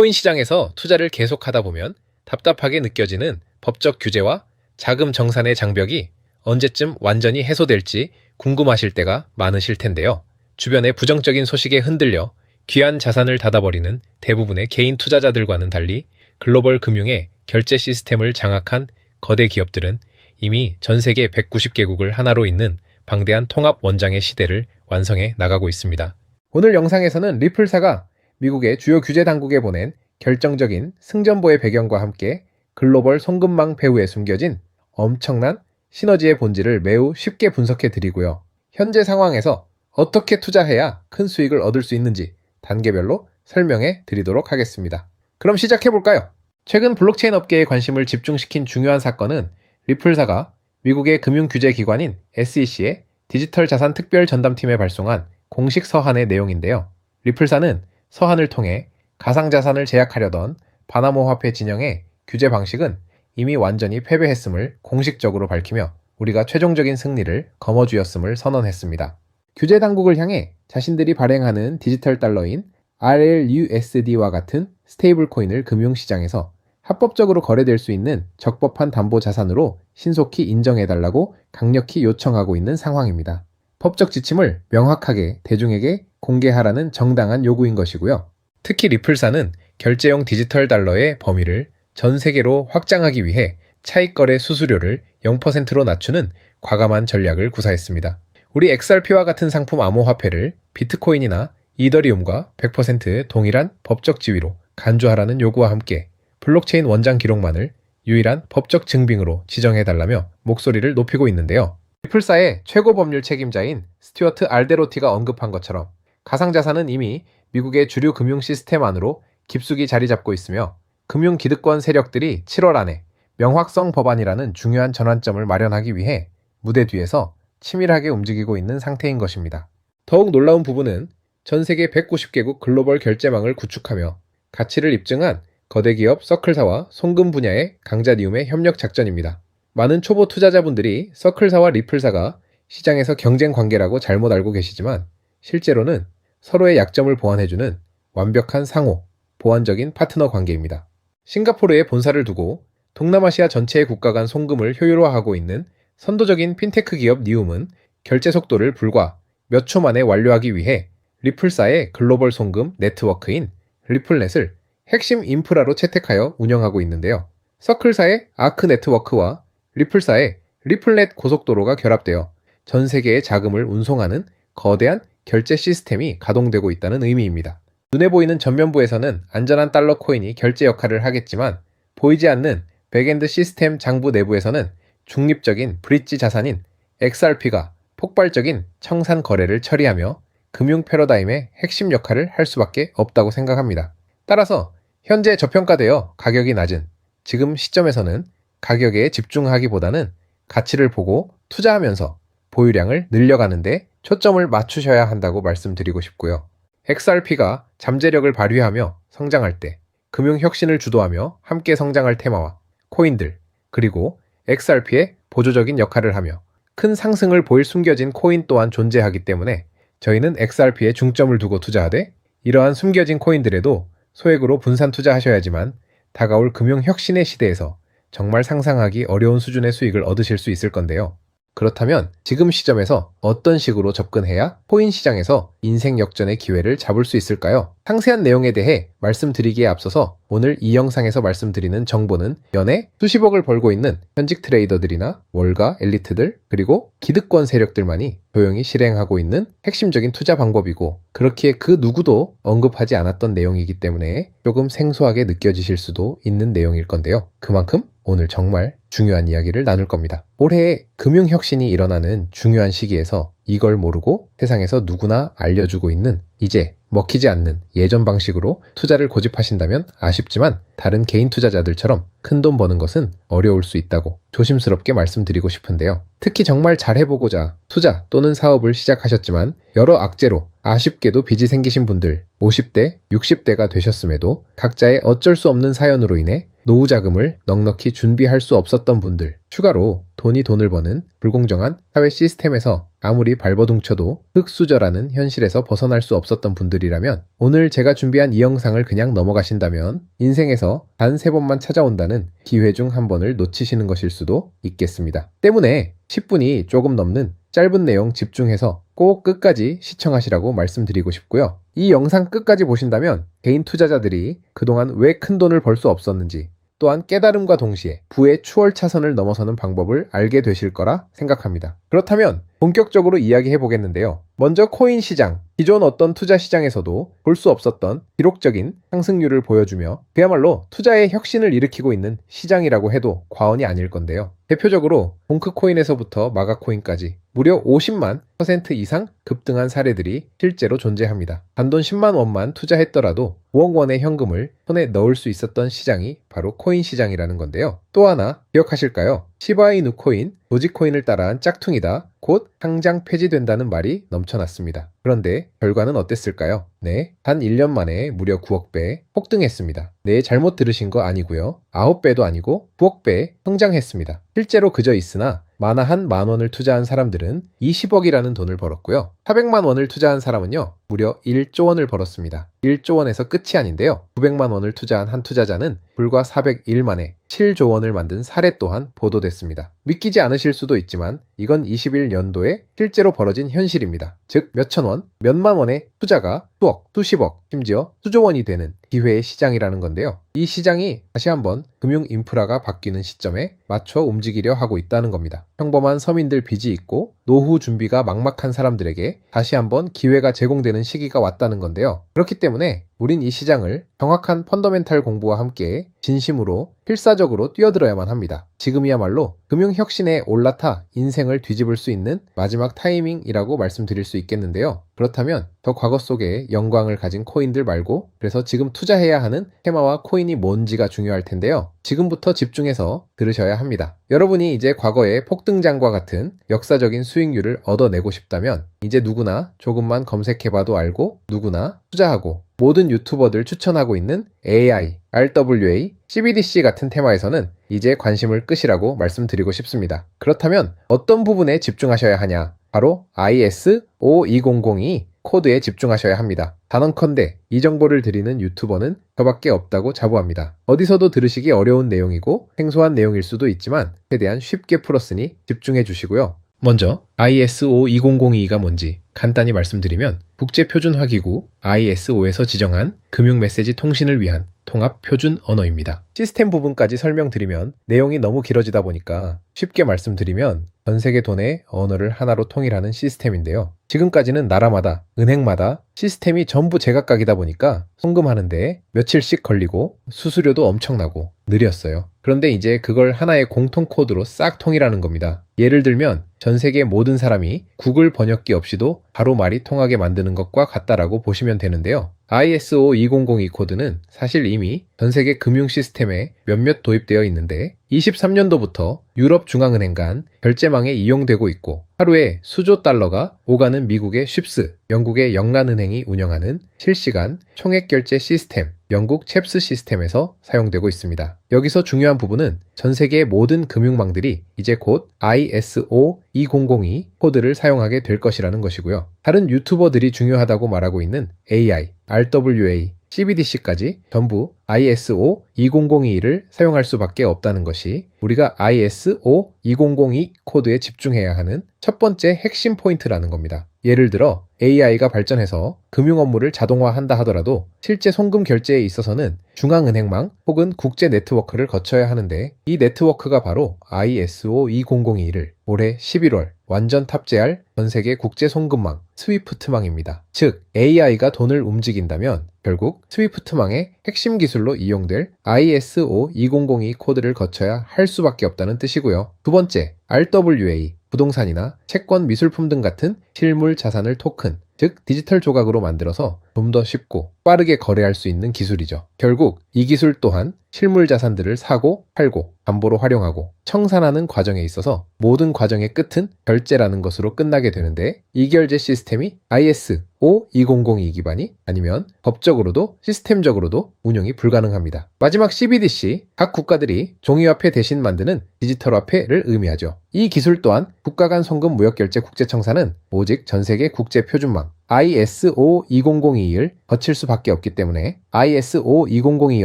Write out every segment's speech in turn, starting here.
코인 시장에서 투자를 계속하다 보면 답답하게 느껴지는 법적 규제와 자금 정산의 장벽이 언제쯤 완전히 해소될지 궁금하실 때가 많으실 텐데요. 주변의 부정적인 소식에 흔들려 귀한 자산을 닫아버리는 대부분의 개인 투자자들과는 달리 글로벌 금융의 결제 시스템을 장악한 거대 기업들은 이미 전 세계 190개국을 하나로 잇는 방대한 통합 원장의 시대를 완성해 나가고 있습니다. 오늘 영상에서는 리플사가 미국의 주요 규제 당국에 보낸 결정적인 승전보의 배경과 함께 글로벌 송금망 배후에 숨겨진 엄청난 시너지의 본질을 매우 쉽게 분석해 드리고요. 현재 상황에서 어떻게 투자해야 큰 수익을 얻을 수 있는지 단계별로 설명해 드리도록 하겠습니다. 그럼 시작해 볼까요? 최근 블록체인 업계에 관심을 집중시킨 중요한 사건은 리플사가 미국의 금융규제기관인 SEC의 디지털 자산 특별 전담팀에 발송한 공식 서한의 내용인데요. 리플사는 서한을 통해 가상자산을 제약하려던 바나모 화폐 진영의 규제 방식은 이미 완전히 패배했음을 공식적으로 밝히며 우리가 최종적인 승리를 거머쥐었음을 선언했습니다. 규제 당국을 향해 자신들이 발행하는 디지털 달러인 RLUSD와 같은 스테이블 코인을 금융시장에서 합법적으로 거래될 수 있는 적법한 담보 자산으로 신속히 인정해달라고 강력히 요청하고 있는 상황입니다. 법적 지침을 명확하게 대중에게 공개하라는 정당한 요구인 것이고요. 특히 리플사는 결제용 디지털 달러의 범위를 전 세계로 확장하기 위해 차익거래 수수료를 0%로 낮추는 과감한 전략을 구사했습니다. 우리 XRP와 같은 상품 암호화폐를 비트코인이나 이더리움과 100% 동일한 법적 지위로 간주하라는 요구와 함께 블록체인 원장 기록만을 유일한 법적 증빙으로 지정해달라며 목소리를 높이고 있는데요. 리플사의 최고 법률 책임자인 스튜어트 알데로티가 언급한 것처럼 가상자산은 이미 미국의 주류 금융 시스템 안으로 깊숙이 자리 잡고 있으며 금융기득권 세력들이 7월 안에 명확성 법안이라는 중요한 전환점을 마련하기 위해 무대 뒤에서 치밀하게 움직이고 있는 상태인 것입니다. 더욱 놀라운 부분은 전 세계 190개국 글로벌 결제망을 구축하며 가치를 입증한 거대 기업 서클사와 송금 분야의 강자니움의 협력 작전입니다. 많은 초보 투자자분들이 서클사와 리플사가 시장에서 경쟁 관계라고 잘못 알고 계시지만 실제로는 서로의 약점을 보완해주는 완벽한 상호, 보완적인 파트너 관계입니다. 싱가포르에 본사를 두고 동남아시아 전체의 국가 간 송금을 효율화하고 있는 선도적인 핀테크 기업 니움은 결제 속도를 불과 몇 초 만에 완료하기 위해 리플사의 글로벌 송금 네트워크인 리플넷을 핵심 인프라로 채택하여 운영하고 있는데요. 서클사의 아크 네트워크와 리플사의 리플넷 고속도로가 결합되어 전 세계의 자금을 운송하는 거대한 결제 시스템이 가동되고 있다는 의미입니다. 눈에 보이는 전면부에서는 안전한 달러 코인이 결제 역할을 하겠지만 보이지 않는 백엔드 시스템 장부 내부에서는 중립적인 브릿지 자산인 XRP가 폭발적인 청산 거래를 처리하며 금융 패러다임의 핵심 역할을 할 수밖에 없다고 생각합니다. 따라서 현재 저평가되어 가격이 낮은 지금 시점에서는 가격에 집중하기보다는 가치를 보고 투자하면서 보유량을 늘려가는데 초점을 맞추셔야 한다고 말씀드리고 싶고요. XRP가 잠재력을 발휘하며 성장할 때 금융혁신을 주도하며 함께 성장할 테마와 코인들 그리고 XRP의 보조적인 역할을 하며 큰 상승을 보일 숨겨진 코인 또한 존재하기 때문에 저희는 XRP에 중점을 두고 투자하되 이러한 숨겨진 코인들에도 소액으로 분산 투자하셔야지만 다가올 금융혁신의 시대에서 정말 상상하기 어려운 수준의 수익을 얻으실 수 있을 건데요. 그렇다면 지금 시점에서 어떤 식으로 접근해야 코인 시장에서 인생 역전의 기회를 잡을 수 있을까요? 상세한 내용에 대해 말씀드리기에 앞서서 오늘 이 영상에서 말씀드리는 정보는 연에 수십억을 벌고 있는 현직 트레이더들이나 월가 엘리트들 그리고 기득권 세력들만이 조용히 실행하고 있는 핵심적인 투자 방법이고 그렇기에 그 누구도 언급하지 않았던 내용이기 때문에 조금 생소하게 느껴지실 수도 있는 내용일 건데요. 그만큼 오늘 정말 중요한 이야기를 나눌 겁니다. 올해 금융혁신이 일어나는 중요한 시기에서 이걸 모르고 세상에서 누구나 알려주고 있는 이제 먹히지 않는 예전 방식으로 투자를 고집하신다면 아쉽지만 다른 개인 투자자들처럼 큰돈 버는 것은 어려울 수 있다고 조심스럽게 말씀드리고 싶은데요. 특히 정말 잘해보고자 투자 또는 사업을 시작하셨지만 여러 악재로 아쉽게도 빚이 생기신 분들 50대, 60대가 되셨음에도 각자의 어쩔 수 없는 사연으로 인해 노후 자금을 넉넉히 준비할 수 없었던 분들, 추가로 돈을 버는 불공정한 사회 시스템에서 아무리 발버둥쳐도 흙수저라는 현실에서 벗어날 수 없었던 분들이라면 오늘 제가 준비한 이 영상을 그냥 넘어가신다면 인생에서 단 3번만 찾아온다는 기회 중 한 번을 놓치시는 것일 수도 있겠습니다. 때문에 10분이 조금 넘는 짧은 내용 집중해서 꼭 끝까지 시청하시라고 말씀드리고 싶고요. 이 영상 끝까지 보신다면 개인 투자자들이 그동안 왜 큰 돈을 벌 수 없었는지, 또한 깨달음과 동시에 부의 추월차선을 넘어서는 방법을 알게 되실 거라 생각합니다. 그렇다면 본격적으로 이야기해 보겠는데요. 먼저 코인 시장, 기존 어떤 투자 시장에서도 볼 수 없었던 기록적인 상승률을 보여주며 그야말로 투자의 혁신을 일으키고 있는 시장이라고 해도 과언이 아닐 건데요. 대표적으로 봉크코인에서부터 마가코인까지 무려 50만 % 이상 급등한 사례들이 실제로 존재합니다. 단돈 10만 원만 투자했더라도 5억 원의 현금을 손에 넣을 수 있었던 시장이 바로 코인 시장이라는 건데요. 또 하나 기억하실까요? 시바이누 코인, 도지코인을 따라한 짝퉁이다. 곧 상장 폐지된다는 말이 넘쳐났습니다. 그런데 결과는 어땠을까요? 네, 단 1년 만에 무려 9억 배 폭등했습니다. 네, 잘못 들으신 거 아니고요. 9배도 아니고 9억 배 성장했습니다. 실제로 그저 있으나 만화 한 만 원을 투자한 사람들은 20억이라는 돈을 벌었고요. 400만 원을 투자한 사람은요, 무려 1조 원을 벌었습니다. 1조 원에서 끝이 아닌데요. 900만 원을 투자한 한 투자자는 불과 401 만에 7조 원을 만든 사례 또한 보도됐습니다. 믿기지 않으실 수도 있지만 이건 21년도에 실제로 벌어진 현실입니다. 즉 몇천 원, 몇만 원의 투자가 수억, 수십억, 심지어 수조 원이 되는 기회의 시장이라는 건데요. 이 시장이 다시 한번 금융 인프라가 바뀌는 시점에 맞춰 움직이려 하고 있다는 겁니다. 평범한 서민들 빚이 있고 노후 준비가 막막한 사람들에게 다시 한번 기회가 제공되는 시기가 왔다는 건데요. 그렇기 때문에 우린 이 시장을 정확한 펀더멘탈 공부와 함께 진심으로 필사적으로 뛰어들어야만 합니다. 지금이야말로 금융혁신에 올라타 인생을 뒤집을 수 있는 마지막 타이밍이라고 말씀드릴 수 있겠는데요. 그렇다면 더 과거 속에 영광을 가진 코인들 말고 그래서 지금 투자해야 하는 테마와 코인이 뭔지가 중요할 텐데요. 지금부터 집중해서 들으셔야 합니다. 여러분이 이제 과거의 폭등장과 같은 역사적인 수익률을 얻어내고 싶다면 이제 누구나 조금만 검색해봐도 알고 누구나 투자하고 모든 유튜버들 추천하고 있는 AI, RWA, CBDC 같은 테마에서는 이제 관심을 끄시라고 말씀드리고 싶습니다. 그렇다면 어떤 부분에 집중하셔야 하냐? 바로 IS-5200이 코드에 집중하셔야 합니다. 단언컨대 이 정보를 드리는 유튜버는 저밖에 없다고 자부합니다. 어디서도 들으시기 어려운 내용이고 생소한 내용일 수도 있지만 최대한 쉽게 풀었으니 집중해 주시고요. 먼저 IS-5002가 뭔지 간단히 말씀드리면 국제표준화기구 ISO에서 지정한 금융메시지 통신을 위한 통합표준 언어입니다. 시스템 부분까지 설명드리면 내용이 너무 길어지다 보니까 쉽게 말씀드리면 전 세계 돈의 언어를 하나로 통일하는 시스템인데요. 지금까지는 나라마다, 은행마다 시스템이 전부 제각각이다 보니까 송금하는데 며칠씩 걸리고 수수료도 엄청나고 느렸어요. 그런데 이제 그걸 하나의 공통 코드로 싹 통일하는 겁니다. 예를 들면 전 세계 모든 사람이 구글 번역기 없이도 바로 말이 통하게 만드는 것과 같다라고 보시면 되는데요. ISO2002 코드는 사실 이미 전 세계 금융 시스템에 몇몇 도입되어 있는데 23년도부터 유럽 중앙은행 간 결제망에 이용되고 있고 하루에 수조 달러가 오가는 미국의 쉽스, 영국의 영란은행이 운영하는 실시간 총액 결제 시스템, 영국 챕스 시스템에서 사용되고 있습니다. 여기서 중요한 부분은 전 세계의 모든 금융망들이 이제 곧 ISO2002 코드를 사용하게 될 것이라는 것이고요. 다른 유튜버들이 중요하다고 말하고 있는 AI, RWA, CBDC까지 전부 ISO2002를 사용할 수밖에 없다는 것이 우리가 ISO2002 코드에 집중해야 하는 첫 번째 핵심 포인트라는 겁니다. 예를 들어 AI가 발전해서 금융 업무를 자동화한다 하더라도 실제 송금 결제에 있어서는 중앙은행망 혹은 국제 네트워크를 거쳐야 하는데 이 네트워크가 바로 ISO2002를 올해 11월 완전 탑재할 전 세계 국제 송금망 스위프트망입니다. 즉 AI가 돈을 움직인다면 결국 스위프트망의 핵심 기술로 이용될 ISO2002 코드를 거쳐야 할 수밖에 없다는 뜻이고요. 두 번째, RWA, 부동산이나 채권, 미술품 등 같은 실물 자산을 토큰, 즉 디지털 조각으로 만들어서 좀 더 쉽고 빠르게 거래할 수 있는 기술이죠. 결국 이 기술 또한 실물 자산들을 사고 팔고 담보로 활용하고 청산하는 과정에 있어서 모든 과정의 끝은 결제라는 것으로 끝나게 되는데, 이 결제 시스템이 ISO 2002 기반이 아니면 법적으로도 시스템적으로도 운영이 불가능합니다. 마지막 CBDC, 각 국가들이 종이화폐 대신 만드는 디지털화폐를 의미하죠. 이 기술 또한 국가 간 송금 무역결제 국제청사는 오직 전세계 국제표준망 ISO 2002를 거칠 수밖에 없기 때문에 ISO 2002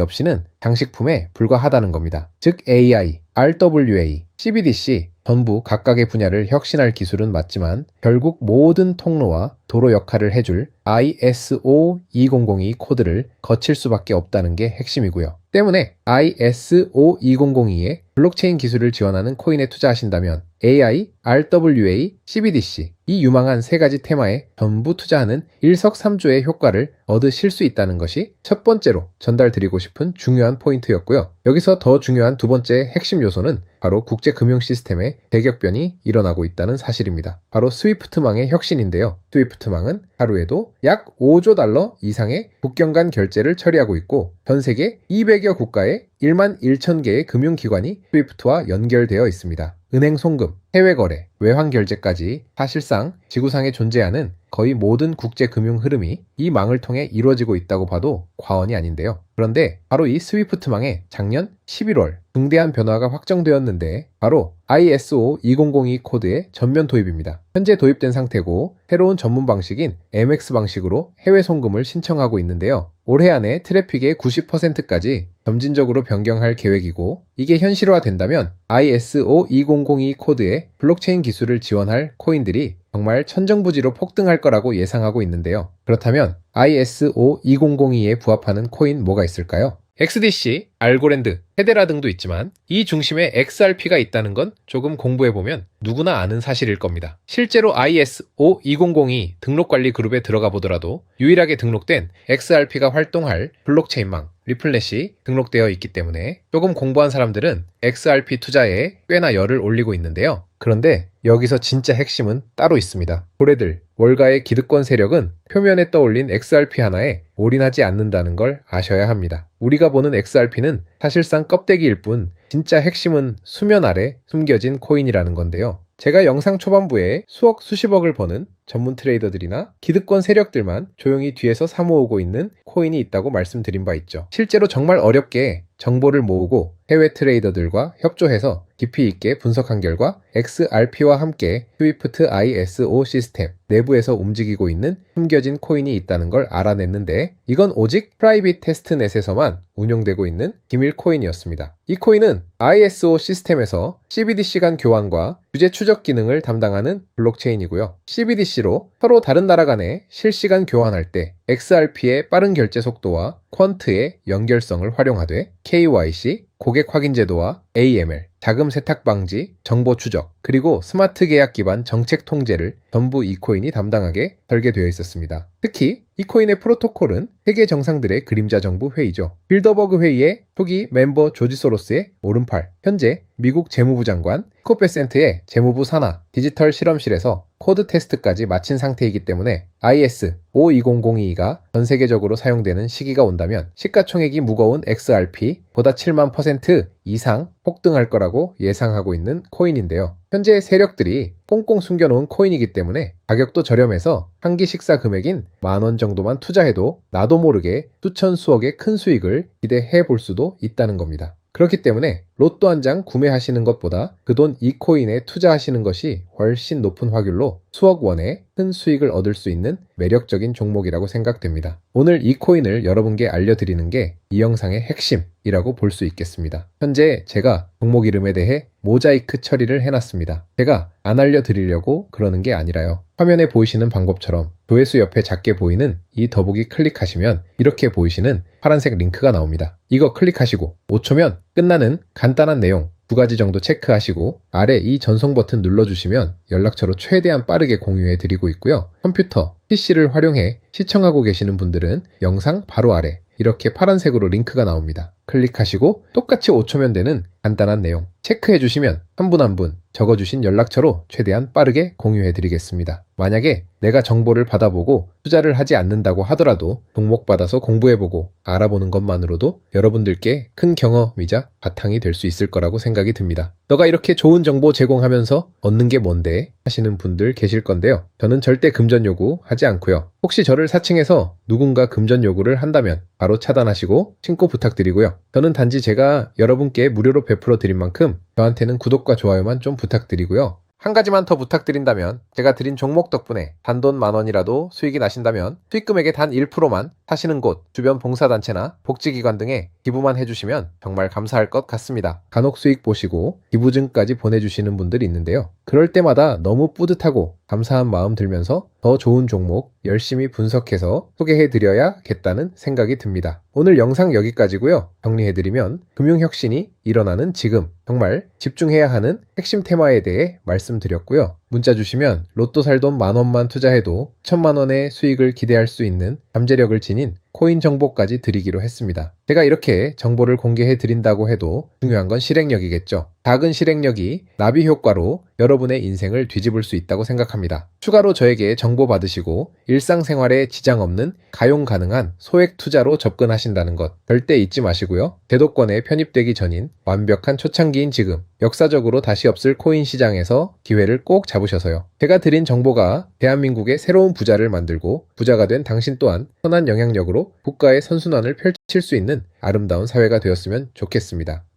없이는 장식품에 불과하다는 겁니다. 즉 AI, RWA, CBDC 전부 각각의 분야를 혁신할 기술은 맞지만 결국 모든 통로와 도로 역할을 해줄 ISO 2002 코드를 거칠 수밖에 없다는 게 핵심이고요. 때문에 ISO 2002에 블록체인 기술을 지원하는 코인에 투자하신다면 AI, RWA, CBDC 이 유망한 세 가지 테마에 전부 투자하는 일석삼조의 효과를 얻으실 수 있다는 것이 첫 번째로 전달드리고 싶은 중요한 포인트였고요. 여기서 더 중요한 두 번째 핵심 요소는 바로 국제 금융 시스템의 대격변이 일어나고 있다는 사실입니다. 바로 스위프트망의 혁신인데요. 스위프트망은 하루에도 약 5조 달러 이상의 국경 간 결제를 처리하고 있고 전 세계 200여 국가의 1만 1천 개의 금융기관이 스위프트와 연결되어 있습니다. 은행 송금, 해외 거래, 외환 결제까지 사실상 지구상에 존재하는 거의 모든 국제 금융 흐름이 이 망을 통해 이루어지고 있다고 봐도 과언이 아닌데요. 그런데 바로 이 스위프트망에 작년 11월 중대한 변화가 확정되었는데 바로 ISO 2002 코드의 전면 도입입니다. 현재 도입된 상태고 새로운 전문 방식인 MX 방식으로 해외 송금을 신청하고 있는데요. 올해 안에 트래픽의 90%까지 점진적으로 변경할 계획이고, 이게 현실화된다면 ISO 2002 코드의 블록체인 기술을 지원할 코인들이 정말 천정부지로 폭등할 거라고 예상하고 있는데요. 그렇다면 ISO 2002에 부합하는 코인 뭐가 있을까요? XDC, 알고랜드, 헤데라 등도 있지만 이 중심에 XRP가 있다는 건 조금 공부해보면 누구나 아는 사실일 겁니다. 실제로 ISO 2002 등록관리 그룹에 들어가 보더라도 유일하게 등록된 XRP가 활동할 블록체인망 리플렛이 등록되어 있기 때문에 조금 공부한 사람들은 XRP 투자에 꽤나 열을 올리고 있는데요. 그런데 여기서 진짜 핵심은 따로 있습니다. 고래들, 월가의 기득권 세력은 표면에 떠올린 XRP 하나에 올인하지 않는다는 걸 아셔야 합니다. 우리가 보는 XRP는 사실상 껍데기일 뿐 진짜 핵심은 수면 아래 숨겨진 코인이라는 건데요. 제가 영상 초반부에 수억 수십억을 버는 전문 트레이더들이나 기득권 세력들만 조용히 뒤에서 사모으고 있는 코인이 있다고 말씀드린 바 있죠. 실제로 정말 어렵게 정보를 모으고 해외 트레이더들과 협조해서 깊이 있게 분석한 결과 XRP와 함께 스위프트 ISO 시스템 내부에서 움직이고 있는 숨겨진 코인이 있다는 걸 알아냈는데, 이건 오직 프라이빗 테스트넷에서만 운용되고 있는 기밀 코인이었습니다. 이 코인은 ISO 시스템에서 CBDC 간 교환과 규제 추적 기능을 담당하는 블록체인이고요. CBDC로 서로 다른 나라 간에 실시간 교환할 때 XRP의 빠른 결제 속도와 퀀트의 연결성을 활용하되 KYC, 고객 확인 제도와 AML, 자금 세탁 방지, 정보 추적, 그리고 스마트 계약 기반 정책 통제를 전부 이 코인이 담당하게 설계되어 있었습니다. 특히 이 코인의 프로토콜은 세계 정상들의 그림자 정부 회의죠. 빌더버그 회의의 초기 멤버 조지 소로스의 오른팔, 현재 미국 재무부 장관 스콧 베센트의 재무부 산하 디지털 실험실에서 코드 테스트까지 마친 상태이기 때문에 ISO 2002가 전 세계적으로 사용되는 시기가 온다면 시가총액이 무거운 XRP 보다 7만 % 이상 폭등할 거라고 예상하고 있는 코인인데요. 현재 세력들이 꽁꽁 숨겨놓은 코인이기 때문에 가격도 저렴해서 한 끼 식사 금액인 10,000원 정도만 투자해도 나도 모르게 수천 수억의 큰 수익을 기대해 볼 수도 있다는 겁니다. 그렇기 때문에 로또 한 장 구매하시는 것보다 그 돈 이 코인에 투자하시는 것이 훨씬 높은 확률로 수억 원의 큰 수익을 얻을 수 있는 매력적인 종목이라고 생각됩니다. 오늘 이 코인을 여러분께 알려드리는 게 이 영상의 핵심이라고 볼 수 있겠습니다. 현재 제가 종목 이름에 대해 모자이크 처리를 해놨습니다. 제가 안 알려드리려고 그러는 게 아니라요. 화면에 보이시는 방법처럼 조회수 옆에 작게 보이는 이 더보기 클릭하시면 이렇게 보이시는 파란색 링크가 나옵니다. 이거 클릭하시고 5초면 끝나는 간단한 내용 2가지 정도 체크하시고 아래 이 전송 버튼 눌러주시면 연락처로 최대한 빠르게 공유해 드리고 있고요. 컴퓨터, PC를 활용해 시청하고 계시는 분들은 영상 바로 아래 이렇게 파란색으로 링크가 나옵니다. 클릭하시고 똑같이 5초면 되는 간단한 내용 체크해 주시면 한 분 한 분 적어주신 연락처로 최대한 빠르게 공유해 드리겠습니다. 만약에 내가 정보를 받아보고 투자를 하지 않는다고 하더라도 종목 받아서 공부해보고 알아보는 것만으로도 여러분들께 큰 경험이자 바탕이 될 수 있을 거라고 생각이 듭니다. 너가 이렇게 좋은 정보 제공하면서 얻는 게 뭔데? 하시는 분들 계실 건데요. 저는 절대 금전 요구 하지 않고요. 혹시 저를 사칭해서 누군가 금전 요구를 한다면 바로 차단하시고 신고 부탁드리고요. 저는 단지 제가 여러분께 무료로 베풀어 드린 만큼 저한테는 구독과 좋아요만 좀 부탁드리고요. 한 가지만 더 부탁드린다면 제가 드린 종목 덕분에 단돈 10,000원이라도 수익이 나신다면 수익 금액의 단 1%만 사시는 곳, 주변 봉사단체나 복지기관 등에 기부만 해주시면 정말 감사할 것 같습니다. 간혹 수익 보시고 기부증까지 보내주시는 분들이 있는데요. 그럴 때마다 너무 뿌듯하고 감사한 마음 들면서 더 좋은 종목 열심히 분석해서 소개해드려야겠다는 생각이 듭니다. 오늘 영상 여기까지고요. 정리해드리면 금융혁신이 일어나는 지금 정말 집중해야 하는 핵심 테마에 대해 말씀드렸고요. 문자 주시면 로또 살 돈 10,000원만 투자해도 1,000,000원의 수익을 기대할 수 있는 잠재력을 지닌 코인 정보까지 드리기로 했습니다. 제가 이렇게 정보를 공개해 드린다고 해도 중요한 건 실행력이겠죠. 작은 실행력이 나비 효과로 여러분의 인생을 뒤집을 수 있다고 생각합니다. 추가로 저에게 정보 받으시고 일상생활에 지장 없는 가용 가능한 소액 투자로 접근하신다는 것 절대 잊지 마시고요. 제도권에 편입되기 전인 완벽한 초창기인 지금 역사적으로 다시 없을 코인 시장에서 기회를 꼭 잡으셔서요. 제가 드린 정보가 대한민국의 새로운 부자를 만들고 부자가 된 당신 또한 선한 영향력으로 국가의 선순환을 펼칠 수 있는 아름다운 사회가 되었으면 좋겠습니다.